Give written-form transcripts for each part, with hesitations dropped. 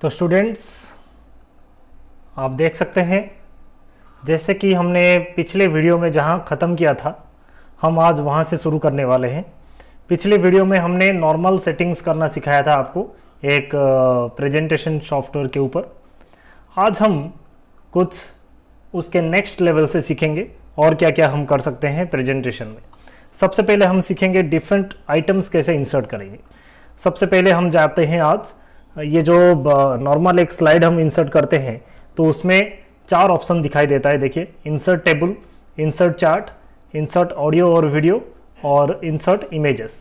तो स्टूडेंट्स, आप देख सकते हैं जैसे कि हमने पिछले वीडियो में जहां ख़त्म किया था, हम आज वहां से शुरू करने वाले हैं। पिछले वीडियो में हमने नॉर्मल सेटिंग्स करना सिखाया था आपको एक प्रेजेंटेशन सॉफ्टवेयर के ऊपर। आज हम कुछ उसके नेक्स्ट लेवल से सीखेंगे और क्या क्या हम कर सकते हैं प्रेजेंटेशन में। सबसे पहले हम सीखेंगे डिफरेंट आइटम्स कैसे इंसर्ट करेंगे। सबसे पहले हम जाते हैं आज, ये जो नॉर्मल एक स्लाइड हम इंसर्ट करते हैं तो उसमें 4 ऑप्शन दिखाई देता है। देखिए, insert table, insert chart, insert audio और वीडियो और इंसर्ट इमेजेस।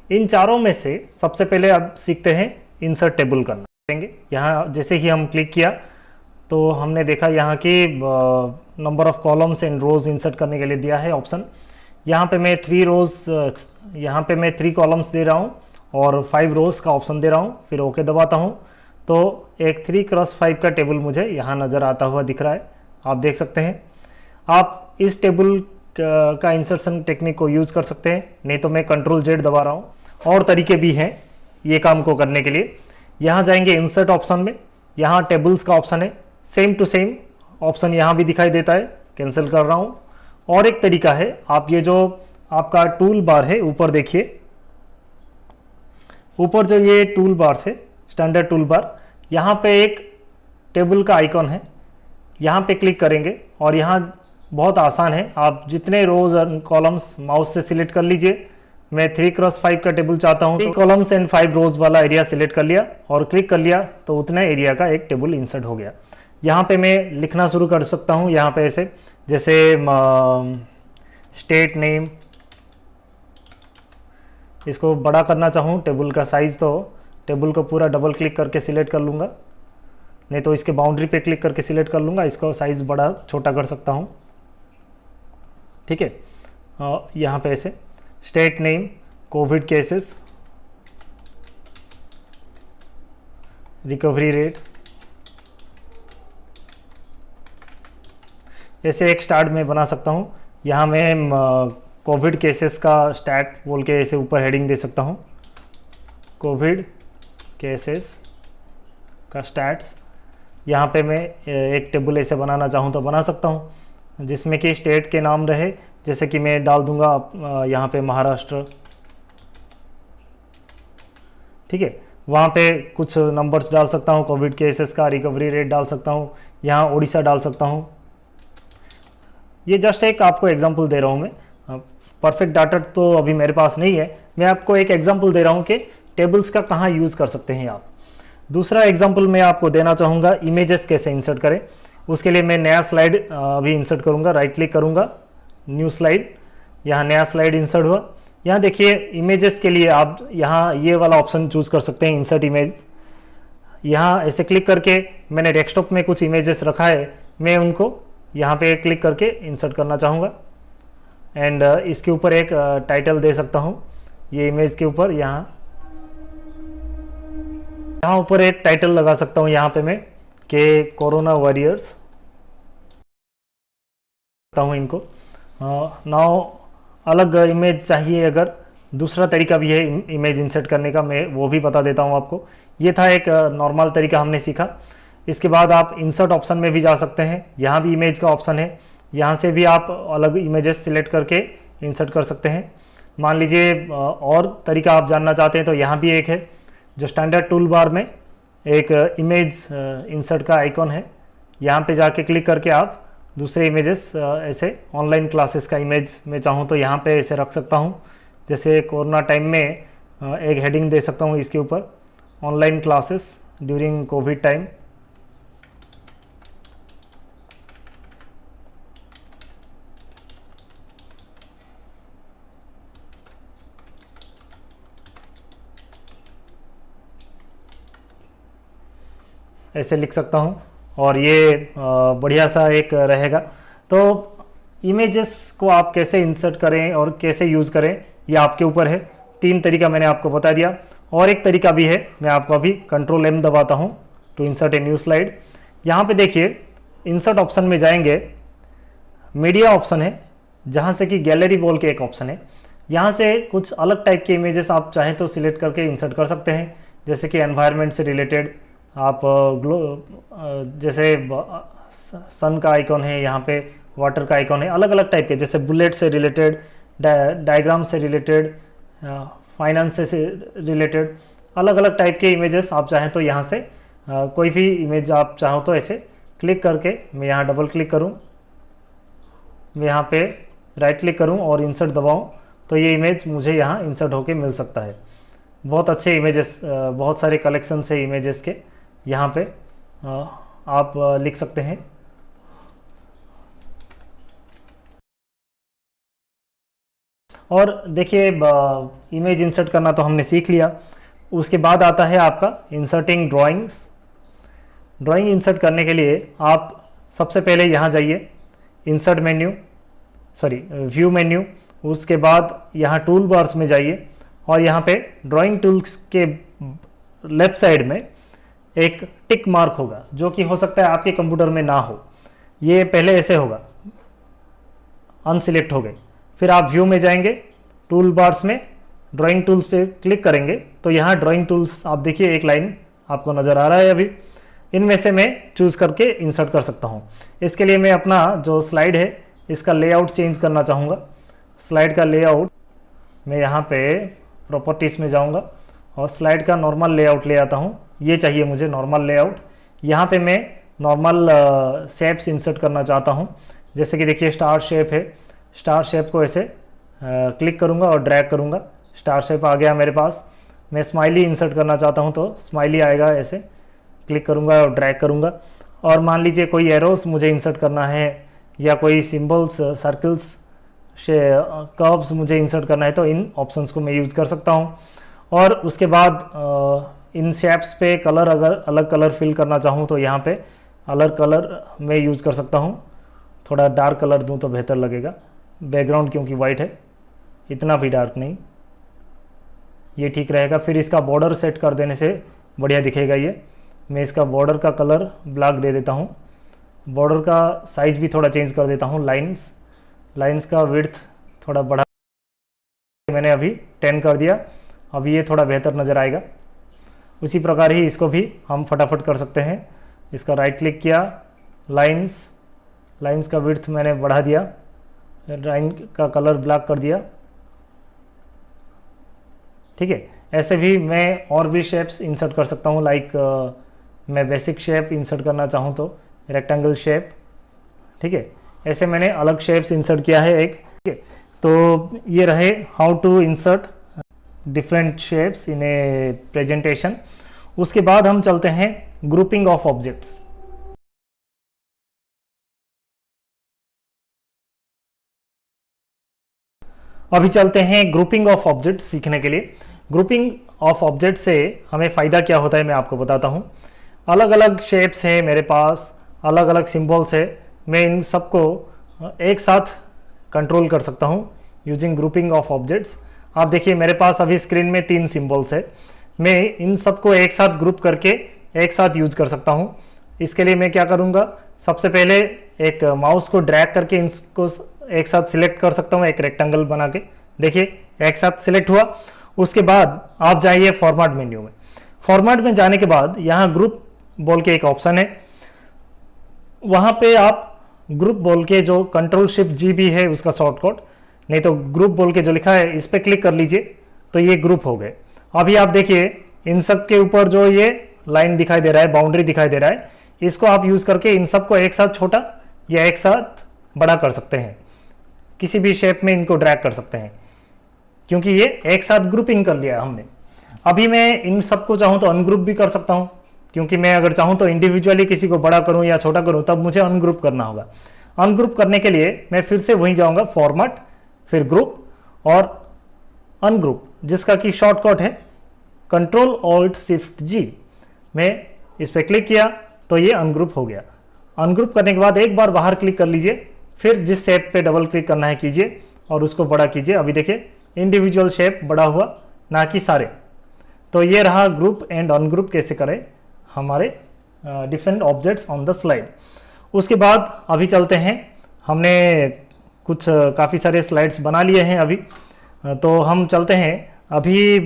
इन चारों में से सबसे पहले अब सीखते हैं इंसर्ट टेबल करना। यहाँ जैसे ही हम क्लिक किया तो हमने देखा यहाँ की number of columns and rows insert करने के लिए दिया है ऑप्शन। यहाँ पे मैं 3 रोज, यहाँ पे मैं 3 कॉलम्स दे रहा हूँ और 5 रोज का ऑप्शन दे रहा हूँ। फिर ओके दबाता हूँ तो एक 3x5 का टेबल मुझे यहाँ नज़र आता हुआ दिख रहा है। आप देख सकते हैं। आप इस टेबल का इंसर्शन टेक्निक को यूज़ कर सकते हैं, नहीं तो मैं Ctrl+Z दबा रहा हूँ। और तरीके भी हैं ये काम को करने के लिए। यहाँ जाएंगे इंसर्ट ऑप्शन में, यहाँ टेबल्स का ऑप्शन है, सेम टू सेम ऑप्शन यहाँ भी दिखाई देता है। कैंसिल कर रहा हूँ। और एक तरीका है, आप ये जो आपका टूल बार है ऊपर देखिए, ऊपर जो ये टूल बार है स्टैंडर्ड टूल बार, यहाँ पे एक टेबल का आइकॉन है, यहाँ पे क्लिक करेंगे और यहाँ बहुत आसान है, आप जितने रोज और कॉलम्स माउस से सिलेक्ट कर लीजिए। मैं 3x5 का टेबल चाहता हूँ, 3 कॉलम्स एंड 5 रोज वाला एरिया सिलेक्ट कर लिया और क्लिक कर लिया तो उतने एरिया का एक टेबल इंसर्ट हो गया। यहाँ पे मैं लिखना शुरू कर सकता हूँ, यहाँ पे ऐसे जैसे स्टेट नेम, इसको बड़ा करना चाहूँ टेबल का साइज़ तो टेबल को पूरा डबल क्लिक करके सिलेक्ट कर लूँगा, नहीं तो इसके बाउंड्री पे क्लिक करके सिलेक्ट कर लूँगा। इसको साइज़ बड़ा छोटा कर सकता हूँ, ठीक है। यहाँ पे ऐसे state name, Covid cases, recovery rate, ऐसे एक स्टार्ट में बना सकता हूँ। यहाँ मैं कोविड केसेस का स्टैट बोल के ऐसे ऊपर हेडिंग दे सकता हूँ, कोविड केसेस का स्टैट्स। यहाँ पे मैं एक टेबल ऐसे बनाना चाहूँ तो बना सकता हूँ, जिसमें कि स्टेट के नाम रहे, जैसे कि मैं डाल दूंगा यहाँ पे महाराष्ट्र, ठीक है। वहाँ पे कुछ नंबर्स डाल सकता हूँ, कोविड केसेस का, रिकवरी रेट डाल सकता हूँ, यहाँ उड़ीसा डाल सकता हूँ। ये जस्ट एक आपको एग्जांपल दे रहा हूँ मैं, परफेक्ट डाटा तो अभी मेरे पास नहीं है, मैं आपको एक एग्जांपल दे रहा हूँ कि टेबल्स का कहाँ यूज़ कर सकते हैं आप। दूसरा एग्जांपल मैं आपको देना चाहूँगा इमेजेस कैसे इंसर्ट करें। उसके लिए मैं नया स्लाइड अभी इंसर्ट करूँगा, राइट क्लिक करूँगा, न्यू स्लाइड, यहाँ नया स्लाइड इंसर्ट हुआ। यहाँ देखिए इमेजेस के लिए आप यहाँ ये वाला ऑप्शन चूज़ कर सकते हैं, इंसर्ट इमेज। यहाँ ऐसे क्लिक करके मैंने डेस्कटॉप में कुछ इमेजेस रखा है, मैं उनको यहाँ पे क्लिक करके इंसर्ट करना चाहूँगा एंड इसके ऊपर एक टाइटल दे सकता हूँ। ये इमेज के ऊपर यहाँ ऊपर एक टाइटल लगा सकता हूँ, यहाँ पे मैं कि कोरोना वॉरियर्स हूँ इनको। नाउ अलग इमेज चाहिए अगर, दूसरा तरीका भी है इमेज इंसर्ट करने का, मैं वो भी बता देता हूँ आपको। ये था एक नॉर्मल तरीका हमने सीखा। इसके बाद आप इंसर्ट ऑप्शन में भी जा सकते हैं, यहाँ भी इमेज का ऑप्शन है, यहाँ से भी आप अलग इमेजेस सिलेक्ट करके इंसर्ट कर सकते हैं। मान लीजिए और तरीका आप जानना चाहते हैं तो यहाँ भी एक है, जो स्टैंडर्ड टूल बार में एक इमेज इंसर्ट का आइकॉन है, यहाँ पे जाके क्लिक करके आप दूसरे इमेजेस ऐसे ऑनलाइन क्लासेस का इमेज मैं चाहूँ तो यहाँ पे ऐसे रख सकता हूँ। जैसे कोरोना टाइम में एक हेडिंग दे सकता हूँ इसके ऊपर, online classes during Covid time. ऐसे लिख सकता हूँ और ये बढ़िया सा एक रहेगा। तो इमेजेस को आप कैसे इंसर्ट करें और कैसे यूज़ करें ये आपके ऊपर है। 3 तरीका मैंने आपको बता दिया। और एक तरीका भी है, मैं आपको अभी Ctrl+M दबाता हूँ to insert a new slide. यहाँ पे देखिए इंसर्ट ऑप्शन में जाएंगे, मीडिया ऑप्शन है, जहाँ से कि गैलरी बोल के एक ऑप्शन है। यहाँ से कुछ अलग टाइप के इमेजेस आप चाहें तो सिलेक्ट करके इंसर्ट कर सकते हैं, जैसे कि एनवायरनमेंट से रिलेटेड, आप ग्लो जैसे सन का आइकॉन है, यहाँ पे वाटर का आइकॉन है, अलग अलग टाइप के, जैसे बुलेट से रिलेटेड, डायग्राम से रिलेटेड, फाइनेंस से रिलेटेड, अलग अलग टाइप के इमेजेस आप चाहें तो यहाँ से कोई भी इमेज आप चाहो तो ऐसे क्लिक करके, मैं यहाँ डबल क्लिक करूँ, मैं यहाँ पे राइट क्लिक करूँ और इंसर्ट दबाऊँ तो ये इमेज मुझे यहाँ इंसर्ट होके मिल सकता है। बहुत अच्छे इमेजेस, बहुत सारे कलेक्शन है इमेजेस के, यहाँ पे आप लिख सकते हैं। और देखिए इमेज इंसर्ट करना तो हमने सीख लिया। उसके बाद आता है आपका इंसर्टिंग ड्राइंग्स। ड्राइंग इंसर्ट करने के लिए आप सबसे पहले यहाँ जाइए, insert menu, sorry view menu, उसके बाद यहाँ टूल बार्स में जाइए और यहाँ पे ड्राइंग टूल्स के लेफ्ट साइड में एक टिक मार्क होगा, जो कि हो सकता है आपके कंप्यूटर में ना हो। ये पहले ऐसे होगा, अनसिलेक्ट हो गए, फिर आप व्यू में जाएंगे, टूल बार्स में ड्राइंग टूल्स पे क्लिक करेंगे तो यहाँ ड्राइंग टूल्स आप देखिए एक लाइन आपको नज़र आ रहा है अभी, इनमें से मैं चूज करके इंसर्ट कर सकता हूँ। इसके लिए मैं अपना जो स्लाइड है इसका लेआउट चेंज करना चाहूँगा। स्लाइड का लेआउट मैं यहाँ पे प्रॉपर्टीज़ में जाऊँगा और स्लाइड का नॉर्मल लेआउट ले आता हूँ। ये चाहिए मुझे नॉर्मल लेआउट। यहाँ पे मैं नॉर्मल शेप्स इंसर्ट करना चाहता हूँ। जैसे कि देखिए स्टार शेप है, स्टार शेप को ऐसे क्लिक करूँगा और ड्रैग करूँगा, स्टार शेप आ गया मेरे पास। मैं स्माइली इंसर्ट करना चाहता हूँ तो स्माइली आएगा, ऐसे क्लिक करूँगा और ड्रैग करूँगा। और मान लीजिए कोई एरोस मुझे इंसर्ट करना है या कोई सिंबल्स, सर्कल्स, कर्व्स मुझे इंसर्ट करना है तो इन ऑप्शंस को मैं यूज़ कर सकता हूँ। और उसके बाद इन शेप्स पे कलर, अगर अलग कलर फिल करना चाहूँ तो यहाँ पे अलग कलर मैं यूज़ कर सकता हूँ। थोड़ा डार्क कलर दूँ तो बेहतर लगेगा, बैकग्राउंड क्योंकि वाइट है, इतना भी डार्क नहीं, ये ठीक रहेगा। फिर इसका बॉर्डर सेट कर देने से बढ़िया दिखेगा ये। मैं इसका बॉर्डर का कलर ब्लैक दे देता हूँ, बॉर्डर का साइज भी थोड़ा चेंज कर देता हूँ। लाइंस का विड्थ थोड़ा बढ़ा, मैंने अभी 10 कर दिया, अभी ये थोड़ा बेहतर नज़र आएगा। उसी प्रकार ही इसको भी हम फटाफट कर सकते हैं। इसका राइट क्लिक किया, लाइंस का विड्थ मैंने बढ़ा दिया, लाइन का कलर ब्लैक कर दिया, ठीक है। ऐसे भी मैं और भी शेप्स इंसर्ट कर सकता हूँ। लाइक मैं बेसिक शेप इंसर्ट करना चाहूँ तो रेक्टेंगल शेप, ठीक है। ऐसे मैंने अलग शेप्स इंसर्ट किया है एक, ठीक है। तो ये रहे how to insert different shapes in a presentation. उसके बाद हम चलते हैं ग्रुपिंग ऑफ ऑब्जेक्ट्स। अभी चलते हैं ग्रुपिंग ऑफ ऑब्जेक्ट सीखने के लिए। ग्रुपिंग ऑफ ऑब्जेक्ट से हमें फ़ायदा क्या होता है मैं आपको बताता हूँ। अलग अलग शेप्स हैं मेरे पास, अलग अलग सिंबल्स है, मैं इन सबको एक साथ कंट्रोल कर सकता हूँ यूजिंग ग्रुपिंग ऑफ ऑब्जेक्ट्स। आप देखिए मेरे पास अभी स्क्रीन में 3 सिंबल्स है, मैं इन सबको एक साथ ग्रुप करके एक साथ यूज कर सकता हूँ। इसके लिए मैं क्या करूँगा, सबसे पहले एक माउस को ड्रैग करके इनको एक साथ सिलेक्ट कर सकता हूँ, एक रेक्टेंगल बना के, देखिए एक साथ सिलेक्ट हुआ। उसके बाद आप जाइए फॉर्मेट मेन्यू में। फॉर्मेट में जाने के बाद यहाँ ग्रुप बोल के एक ऑप्शन है, वहाँ पे आप ग्रुप बोल के जो Ctrl+Shift+G भी है उसका शॉर्टकट, नहीं तो ग्रुप बोल के जो लिखा है इस पर क्लिक कर लीजिए तो ये ग्रुप हो गए। अभी आप देखिए इन सब के ऊपर जो ये लाइन दिखाई दे रहा है, बाउंड्री दिखाई दे रहा है, इसको आप यूज़ करके इन सबको एक साथ छोटा या एक साथ बड़ा कर सकते हैं, किसी भी शेप में इनको ड्रैग कर सकते हैं, क्योंकि ये एक साथ ग्रुपिंग कर लिया हमने। अभी मैं इन सबको चाहूँ तो अनग्रुप भी कर सकता हूँ, क्योंकि मैं अगर चाहूँ तो इंडिविजुअली किसी को बड़ा करूँ या छोटा करूँ तब मुझे अनग्रुप करना होगा। अनग्रुप करने के लिए मैं फिर से वहीं जाऊँगा, फॉर्मेट, फिर ग्रुप और अनग्रुप, जिसका कि शॉर्टकट है Ctrl+Alt+Shift+G। मैं इस पर क्लिक किया तो ये अनग्रुप हो गया। अनग्रुप करने के बाद एक बार बाहर क्लिक कर लीजिए, फिर जिस शेप पे डबल क्लिक करना है कीजिए और उसको बड़ा कीजिए। अभी देखिए इंडिविजुअल शेप बड़ा हुआ, ना कि सारे। तो ये रहा ग्रुप एंड अनग्रुप कैसे करें हमारे different objects on the slide. उसके बाद अभी चलते हैं, हमने कुछ काफ़ी सारे स्लाइड्स बना लिए हैं अभी, तो हम चलते हैं अभी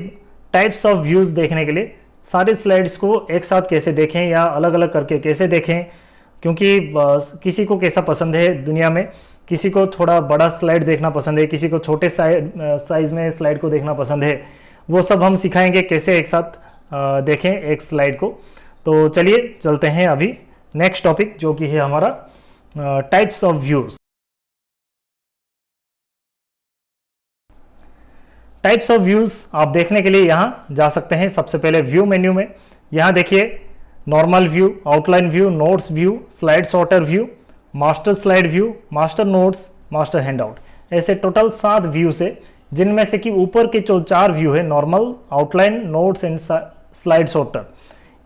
टाइप्स ऑफ व्यूज़ देखने के लिए। सारे स्लाइड्स को एक साथ कैसे देखें या अलग अलग करके कैसे देखें, क्योंकि किसी को कैसा पसंद है दुनिया में, किसी को थोड़ा बड़ा स्लाइड देखना पसंद है, किसी को छोटे साइज में स्लाइड को देखना पसंद है। वो सब हम सिखाएंगे कैसे एक साथ देखें एक स्लाइड को। तो चलिए चलते हैं अभी नेक्स्ट टॉपिक, जो कि है हमारा types of views. Types of views आप देखने के लिए यहाँ जा सकते हैं। सबसे पहले व्यू मेन्यू में यहाँ देखिए normal view, outline view, notes view, slide sorter view, master slide view, master notes, master handout, ऐसे टोटल 7 व्यूज है, जिनमें से कि ऊपर के जो 4 व्यू है normal, outline, notes and slide sorter,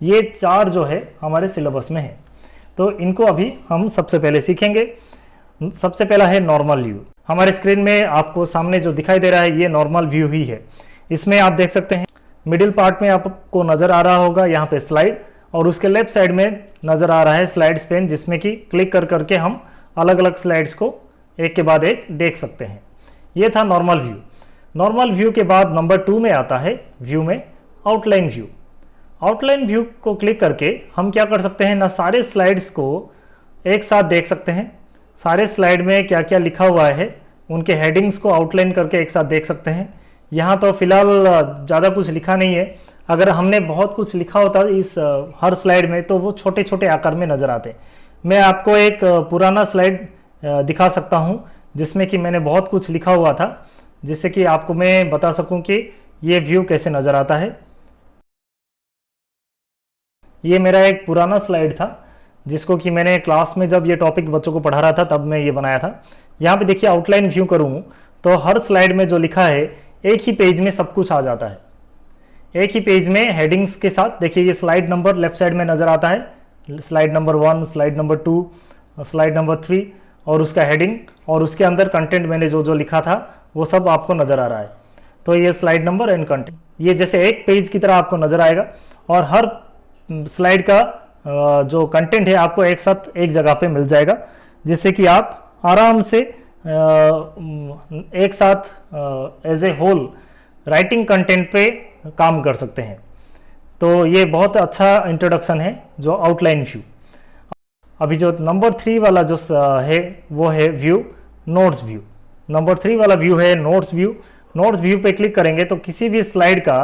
ये 4 जो है हमारे सिलेबस में है। तो इनको अभी हम सबसे पहले सीखेंगे। सबसे पहला है नॉर्मल व्यू। हमारे स्क्रीन में आपको सामने जो दिखाई दे रहा है ये नॉर्मल व्यू ही है। इसमें आप देख सकते हैं मिडिल पार्ट में आपको नजर आ रहा होगा यहाँ पे स्लाइड, और उसके लेफ्ट साइड में नजर आ रहा है स्लाइड्स पेन, जिसमें कि क्लिक कर करके हम अलग अलग स्लाइड्स को एक के बाद एक देख सकते हैं। ये था नॉर्मल व्यू। नॉर्मल व्यू के बाद नंबर 2 में आता है व्यू में आउटलाइन व्यू। आउटलाइन व्यू को क्लिक करके हम क्या कर सकते हैं ना, सारे स्लाइड्स को एक साथ देख सकते हैं। सारे स्लाइड में क्या क्या लिखा हुआ है उनके हेडिंग्स को आउटलाइन करके एक साथ देख सकते हैं। यहाँ तो फिलहाल ज़्यादा कुछ लिखा नहीं है। अगर हमने बहुत कुछ लिखा होता इस हर स्लाइड में तो वो छोटे छोटे आकार में नज़र आते। मैं आपको एक पुराना स्लाइड दिखा सकता हूँ जिसमें कि मैंने बहुत कुछ लिखा हुआ था, जिससे कि आपको मैं बता सकूँ कि ये व्यू कैसे नज़र आता है। ये मेरा एक पुराना स्लाइड था जिसको कि मैंने क्लास में जब ये टॉपिक बच्चों को पढ़ा रहा था तब मैं ये बनाया था। यहाँ पे देखिए आउटलाइन व्यू करूँ तो हर स्लाइड में जो लिखा है एक ही पेज में सब कुछ आ जाता है। एक ही पेज में हेडिंग्स के साथ देखिए ये स्लाइड नंबर लेफ्ट साइड में नज़र आता है, slide number 1, slide number 2, slide number 3, और उसका हेडिंग और उसके अंदर कंटेंट मैंने जो जो लिखा था वो सब आपको नज़र आ रहा है। तो ये स्लाइड नंबर एंड कंटेंट ये जैसे एक पेज की तरह आपको नज़र आएगा, और हर स्लाइड का जो कंटेंट है आपको एक साथ एक जगह पे मिल जाएगा, जिससे कि आप आराम से एक साथ as a whole writing content पे काम कर सकते हैं। तो ये बहुत अच्छा इंट्रोडक्शन है जो आउटलाइन व्यू। अभी जो नंबर 3 वाला जो है वो है व्यू नोट्स व्यू। नंबर 3 वाला व्यू है नोट्स व्यू। नोट्स व्यू पे क्लिक करेंगे तो किसी भी स्लाइड का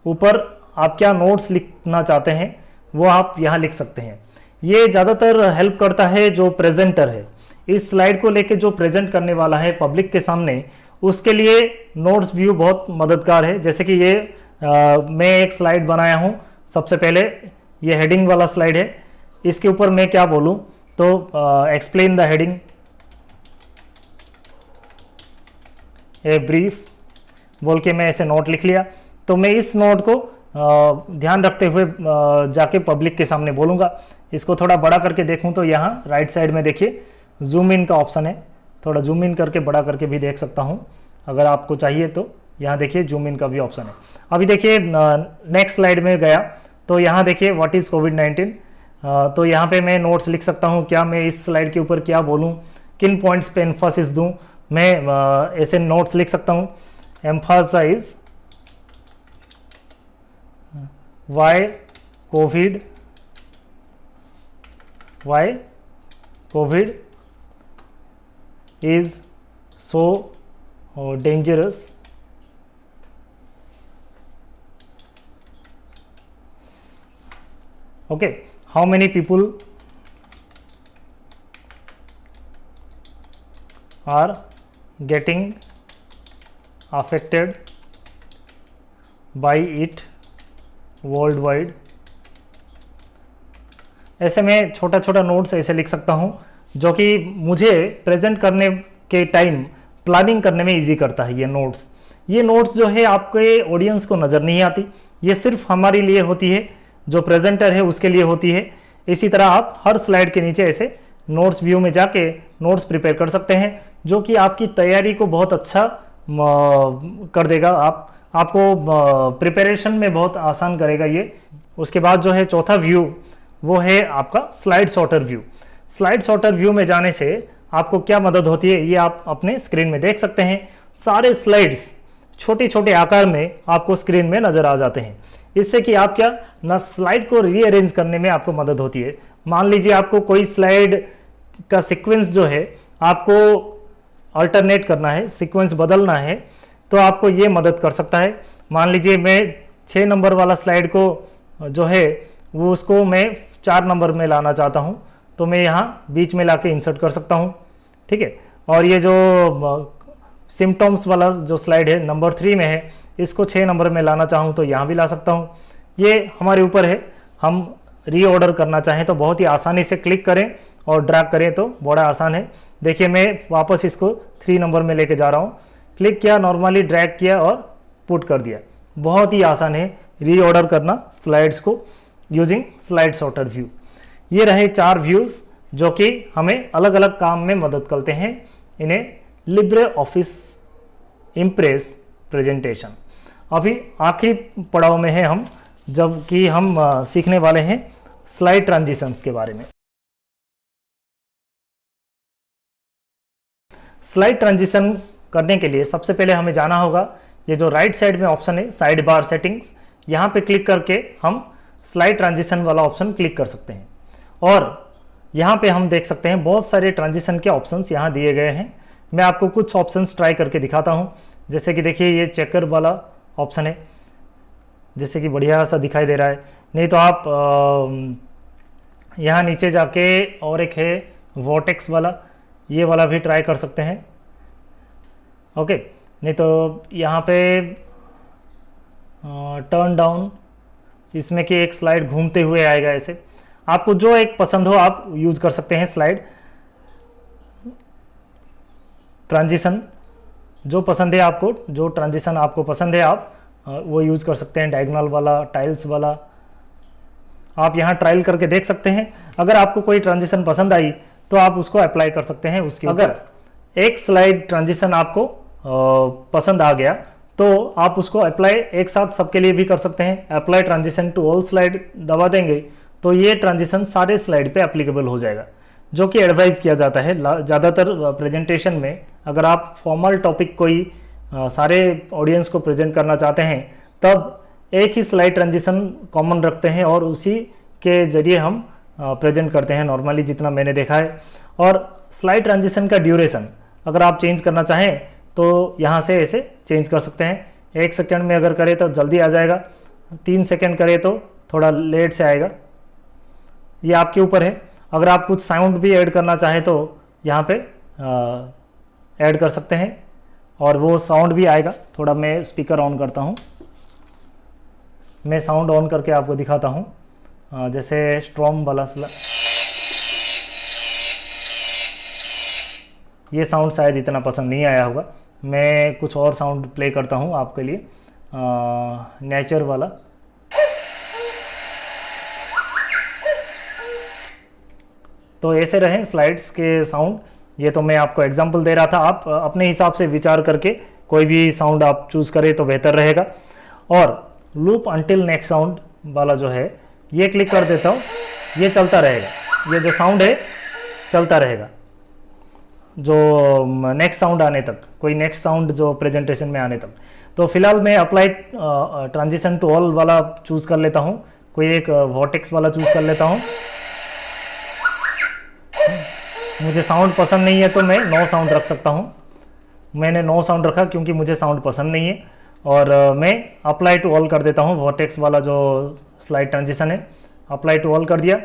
ऊपर आप क्या नोट्स लिखना चाहते हैं वो आप यहाँ लिख सकते हैं। ये ज़्यादातर हेल्प करता है जो प्रेजेंटर है, इस स्लाइड को लेके जो प्रेजेंट करने वाला है पब्लिक के सामने, उसके लिए नोट्स व्यू बहुत मददगार है। जैसे कि ये मैं एक स्लाइड बनाया हूँ। सबसे पहले ये हेडिंग वाला स्लाइड है, इसके ऊपर मैं क्या बोलूँ तो explain the heading a brief बोल के मैं ऐसे नोट लिख लिया। तो मैं इस नोट को ध्यान रखते हुए जाके पब्लिक के सामने बोलूँगा। इसको थोड़ा बड़ा करके देखूँ तो यहाँ राइट साइड में देखिए जूम इन का ऑप्शन है, थोड़ा जूम इन करके बड़ा करके भी देख सकता हूँ अगर आपको चाहिए तो। यहाँ देखिए जूम इन का भी ऑप्शन है। अभी देखिए नेक्स्ट स्लाइड में गया तो यहाँ देखिए व्हाट इज़ कोविड-19। तो यहाँ पे मैं नोट्स लिख सकता हूँ, क्या मैं इस स्लाइड के ऊपर क्या बोलूँ, किन पॉइंट्स पे एम्फासिस दूँ, मैं ऐसे नोट्स लिख सकता हूँ। Emphasize why Covid is so dangerous, okay, how many people are getting affected by it worldwide। ऐसे में छोटा छोटा नोट्स ऐसे लिख सकता हूँ जो कि मुझे प्रेजेंट करने के टाइम प्लानिंग करने में इजी करता है। ये नोट्स जो है आपके ऑडियंस को नज़र नहीं आती, ये सिर्फ हमारे लिए होती है, जो प्रेजेंटर है उसके लिए होती है। इसी तरह आप हर स्लाइड के नीचे ऐसे नोट्स व्यू में जाके नोट्स प्रिपेयर कर सकते हैं, जो कि आपकी तैयारी को बहुत अच्छा कर देगा। आपको प्रिपरेशन में बहुत आसान करेगा ये। उसके बाद जो है चौथा व्यू वो है आपका slide sorter view. Slide sorter view में जाने से आपको क्या मदद होती है ये आप अपने स्क्रीन में देख सकते हैं। सारे स्लाइड्स छोटे छोटे आकार में आपको स्क्रीन में नज़र आ जाते हैं। इससे कि आप क्या ना स्लाइड को रीअरेंज करने में आपको मदद होती है। मान लीजिए आपको कोई स्लाइड का सीक्वेंस जो है आपको अल्टरनेट करना है, सीक्वेंस बदलना है, तो आपको ये मदद कर सकता है। मान लीजिए मैं 6 नंबर वाला स्लाइड को जो है वो उसको मैं 4 नंबर में लाना चाहता हूँ, तो मैं यहाँ बीच में लाके इंसर्ट कर सकता हूँ, ठीक है। और ये जो सिम्टम्स वाला जो स्लाइड है नंबर 3 में है, इसको 6 नंबर में लाना चाहूँ तो यहाँ भी ला सकता हूँ। ये हमारे ऊपर है, हम रीऑर्डर करना चाहें तो बहुत ही आसानी से क्लिक करें और ड्रैग करें तो बड़ा आसान है। देखिए मैं वापस इसको 3 नंबर में लेके जा रहा हूँ, क्लिक किया, नॉर्मली ड्रैग किया और पुट कर दिया। बहुत ही आसान है रीऑर्डर करना स्लाइड्स को यूजिंग स्लाइड सॉर्टर व्यू। ये रहे 4 व्यूज़ जो कि हमें अलग अलग काम में मदद करते हैं इन्हें लिब्रे ऑफिस इम्प्रेस प्रेजेंटेशन। अभी आखिरी पड़ाव में है हम, जबकि हम सीखने वाले हैं स्लाइड ट्रांजिशंस के बारे में। स्लाइड ट्रांजिशन करने के लिए सबसे पहले हमें जाना होगा, ये जो राइट साइड में ऑप्शन है साइड बार सेटिंग्स, यहाँ पे क्लिक करके हम स्लाइड ट्रांजिशन वाला ऑप्शन क्लिक कर सकते हैं। और यहाँ पे हम देख सकते हैं बहुत सारे ट्रांजिशन के ऑप्शंस यहाँ दिए गए हैं। मैं आपको कुछ ऑप्शंस ट्राई करके दिखाता हूँ। जैसे कि देखिए ये चेकर वाला ऑप्शन है, जैसे कि बढ़िया सा दिखाई दे रहा है। नहीं तो आप यहाँ नीचे जाके और एक है वॉटेक्स वाला, ये वाला भी ट्राई कर सकते हैं, ओके। नहीं तो यहाँ पे टर्न डाउन, इसमें कि एक स्लाइड घूमते हुए आएगा। ऐसे आपको जो एक पसंद हो आप यूज कर सकते हैं। स्लाइड ट्रांजिशन जो पसंद है आपको, जो ट्रांजिशन आपको पसंद है आप वो यूज कर सकते हैं। डायगोनल वाला, टाइल्स वाला, आप यहाँ ट्रायल करके देख सकते हैं। अगर आपको कोई ट्रांजिशन पसंद आई तो आप उसको अप्लाई कर सकते हैं उसके। अगर एक स्लाइड ट्रांजिशन आपको पसंद आ गया तो आप उसको अप्लाई एक साथ सबके लिए भी कर सकते हैं। Apply transition to all slide दबा देंगे तो ये ट्रांजिशन सारे स्लाइड पे एप्लीकेबल हो जाएगा, जो कि एडवाइस किया जाता है ज़्यादातर प्रेजेंटेशन में। अगर आप फॉर्मल टॉपिक कोई सारे ऑडियंस को प्रेजेंट करना चाहते हैं तब एक ही स्लाइड ट्रांजिशन कॉमन रखते हैं और उसी के जरिए हम प्रेजेंट करते हैं नॉर्मली, जितना मैंने देखा है। और स्लाइड ट्रांजिशन का ड्यूरेशन अगर आप चेंज करना चाहें तो यहाँ से ऐसे चेंज कर सकते हैं। 1 सेकेंड में अगर करें तो जल्दी आ जाएगा, 3 सेकेंड करें तो थोड़ा लेट से आएगा, ये आपके ऊपर है। अगर आप कुछ साउंड भी ऐड करना चाहें तो यहाँ पे ऐड कर सकते हैं और वो साउंड भी आएगा। थोड़ा मैं स्पीकर ऑन करता हूँ, मैं साउंड ऑन करके आपको दिखाता हूँ। जैसे स्ट्रॉम वाला ये साउंड शायद इतना पसंद नहीं आया होगा, मैं कुछ और साउंड प्ले करता हूँ आपके लिए। नेचर वाला, तो ऐसे रहे स्लाइड्स के साउंड। ये तो मैं आपको एग्जांपल दे रहा था, आप अपने हिसाब से विचार करके कोई भी साउंड आप चूज़ करें तो बेहतर रहेगा। और लूप अंटिल नेक्स्ट साउंड वाला जो है ये क्लिक कर देता हूँ, ये चलता रहेगा, ये जो साउंड है चलता रहेगा जो नेक्स्ट साउंड आने तक, कोई नेक्स्ट साउंड जो प्रेजेंटेशन में आने तक। तो फिलहाल मैं अप्लाई ट्रांजिशन टू ऑल वाला चूज़ कर लेता हूँ, कोई एक वॉटेक्स वाला चूज़ कर लेता हूँ। मुझे साउंड पसंद नहीं है तो मैं नो साउंड रख सकता हूँ। मैंने नो साउंड रखा क्योंकि मुझे साउंड पसंद नहीं है। और मैं अप्लाई टू ऑल कर देता हूँ, वॉटेक्स वाला जो स्लाइड ट्रांजिशन है, अप्लाई टू ऑल कर दिया।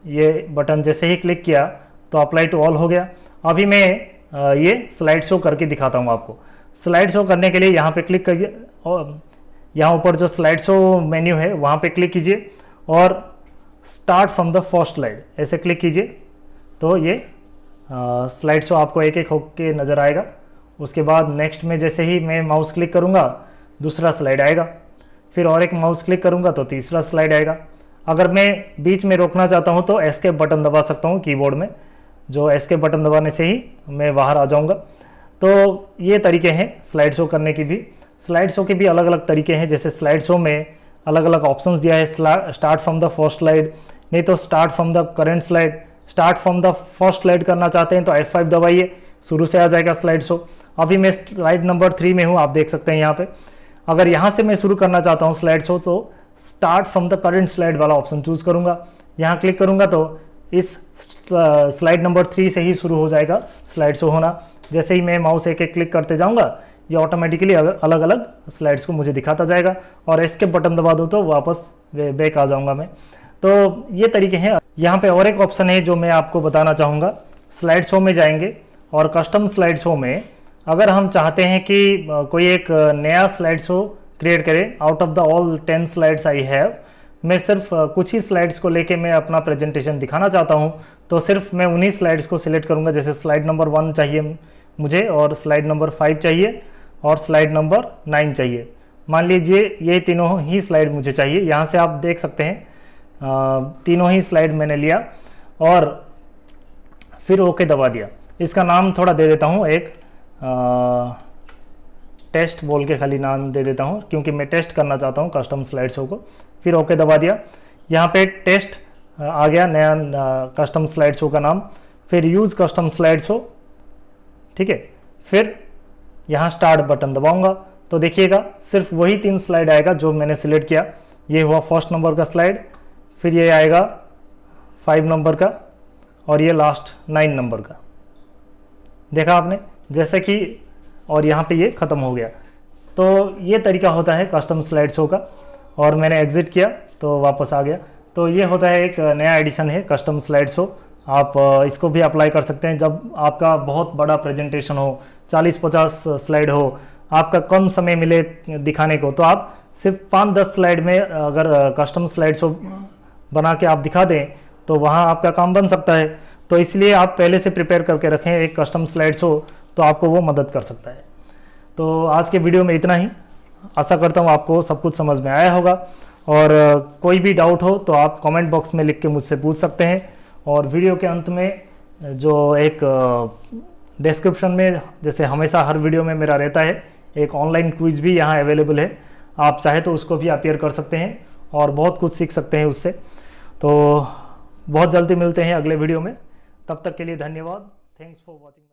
ये बटन जैसे ही क्लिक किया तो अप्लाई टू ऑल हो गया। अभी मैं ये स्लाइड शो करके दिखाता हूँ आपको। स्लाइड शो करने के लिए यहाँ पे क्लिक करिए और यहाँ ऊपर जो स्लाइड शो मेन्यू है वहाँ पे क्लिक कीजिए और start from the first slide ऐसे क्लिक कीजिए, तो ये स्लाइड शो आपको एक एक होके नज़र आएगा। उसके बाद नेक्स्ट में जैसे ही मैं माउस क्लिक करूँगा दूसरा स्लाइड आएगा, फिर और एक माउस क्लिक करूँगा तो तीसरा स्लाइड आएगा। अगर मैं बीच में रोकना चाहता हूँ तो एस्केप बटन दबा सकता हूँ कीबोर्ड में, जो एस्केप बटन दबाने से ही मैं बाहर आ जाऊँगा। तो ये तरीके हैं स्लाइड शो करने की भी। स्लाइड शो के भी अलग अलग तरीके हैं, जैसे स्लाइड शो में अलग अलग ऑप्शंस दिया है। Start from the first slide, नहीं तो start from the current slide. Start from the first slide करना चाहते हैं तो F5 दबाइए, शुरू से आ जाएगा स्लाइड शो। अभी मैं स्लाइड नंबर 3 में हूँ, आप देख सकते हैं यहाँ पे। अगर यहाँ से मैं शुरू करना चाहता हूँ स्लाइड शो, तो start from the current slide वाला ऑप्शन चूज करूँगा। यहाँ क्लिक करूँगा तो इस स्लाइड नंबर 3 से ही शुरू हो जाएगा स्लाइड शो होना। जैसे ही मैं माउस एक एक क्लिक करते जाऊँगा, ये ऑटोमेटिकली अलग अलग स्लाइड्स को मुझे दिखाता जाएगा, और एस्केप बटन दबा दो तो वापस बैक आ जाऊँगा मैं। तो ये तरीके हैं। यहाँ पे और एक ऑप्शन है जो मैं आपको बताना चाहूँगा। स्लाइड शो में जाएंगे और कस्टम स्लाइड शो में अगर हम चाहते हैं कि कोई एक नया स्लाइड शो क्रिएट करें, out of the all 10 slides I have, मैं सिर्फ कुछ ही स्लाइड्स को लेके मैं अपना प्रेजेंटेशन दिखाना चाहता हूं, तो सिर्फ मैं उन्हीं स्लाइड्स को सिलेक्ट करूंगा। जैसे स्लाइड नंबर 1 चाहिए मुझे, और स्लाइड नंबर 5 चाहिए, और स्लाइड नंबर 9 चाहिए। मान लीजिए ये तीनों ही स्लाइड मुझे चाहिए। यहाँ से आप देख सकते हैं तीनों ही स्लाइड मैंने लिया और फिर ओके दबा दिया। इसका नाम थोड़ा दे देता हूँ, एक टेस्ट बोल के खाली नाम दे देता हूँ, क्योंकि मैं टेस्ट करना चाहता हूँ कस्टम स्लाइड शो को। फिर ओके दबा दिया। यहाँ पे टेस्ट आ गया नया कस्टम स्लाइड शो का नाम। फिर यूज़ कस्टम स्लाइड शो, ठीक है। फिर यहाँ स्टार्ट बटन दबाऊंगा तो देखिएगा सिर्फ वही 3 स्लाइड आएगा जो मैंने सिलेक्ट किया। ये हुआ फर्स्ट नंबर का स्लाइड, फिर ये आएगा 5 नंबर का, और ये लास्ट 9 नंबर का। देखा आपने जैसे कि, और यहाँ पे ये ख़त्म हो गया। तो ये तरीका होता है कस्टम स्लाइड शो का। और मैंने एग्जिट किया तो वापस आ गया। तो ये होता है एक नया एडिशन है कस्टम स्लाइड शो। आप इसको भी अप्लाई कर सकते हैं जब आपका बहुत बड़ा प्रेजेंटेशन हो, 40-50 स्लाइड हो, आपका कम समय मिले दिखाने को, तो आप सिर्फ 5-10 स्लाइड में अगर कस्टम स्लाइड शो बना के आप दिखा दें तो वहाँ आपका काम बन सकता है। तो इसलिए आप पहले से प्रिपेयर करके रखें एक कस्टम स्लाइड शो, तो आपको वो मदद कर सकता है। तो आज के वीडियो में इतना ही। आशा करता हूँ आपको सब कुछ समझ में आया होगा, और कोई भी डाउट हो तो आप कमेंट बॉक्स में लिख के मुझसे पूछ सकते हैं। और वीडियो के अंत में जो एक डिस्क्रिप्शन में, जैसे हमेशा हर वीडियो में मेरा रहता है, एक ऑनलाइन क्विज भी यहाँ अवेलेबल है। आप चाहे तो उसको भी अपीयर कर सकते हैं और बहुत कुछ सीख सकते हैं उससे। तो बहुत जल्दी मिलते हैं अगले वीडियो में। तब तक के लिए धन्यवाद। Thanks for watching.